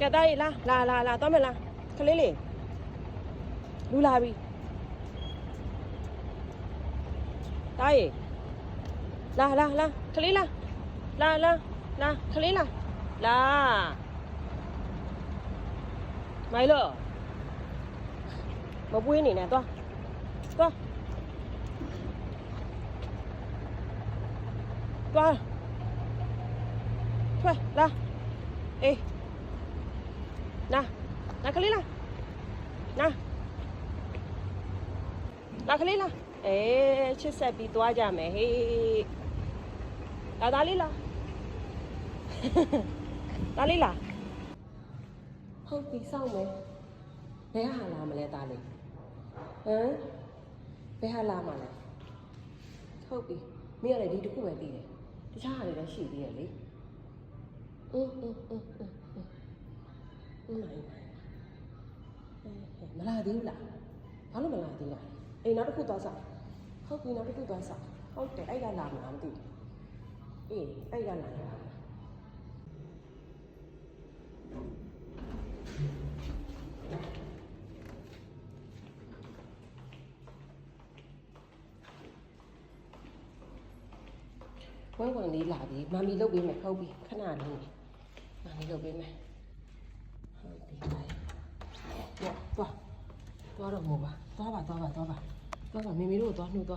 ကဲတားရီလာတော့မယ်လားခလေးလေးလူလာပြီတားရီလာခလေးလာခလေးလာမိုင်လို့မပွေးနေနဲ့သွားထွက်လာအေးနာခလေးလာခလေးလာအေးချစ်ဆက်ပြီးသွားကြမယ်ဟေးသားလေးလာသားလေးလာဟုတ်ပြီစောင့်မယ်ဘယ်ဟာလာမလဲသားလေးဟမ်ဘယ်ဟာလာမလဲဟုတ်ပြီမင်းရတယ်ဒီတစ်ခုပဲသိတယ်တခြားဟာတွေလည်းရှိသေးတယ်လေမလာသေးဘူးလားဘာလို့မလာသေးလဲအေးနောက်တစ်ခုသွားစားဟုတ်ပြီနောက်တစ်ခုသွားစားဟုတ်တယ်အဲ့ကလာမလားမသိဘူးအေးအဲ့ကလာဝင်လေးလာပြီမမီလုတ်ပေးမယ်ဟုတ်ပြီခဏလေးမမီလုတ်ပေးမယ်ဟုတ်ပြီသွားတော့မို့ပါသွားပါမမေတို့ကိုသွားနှုတ်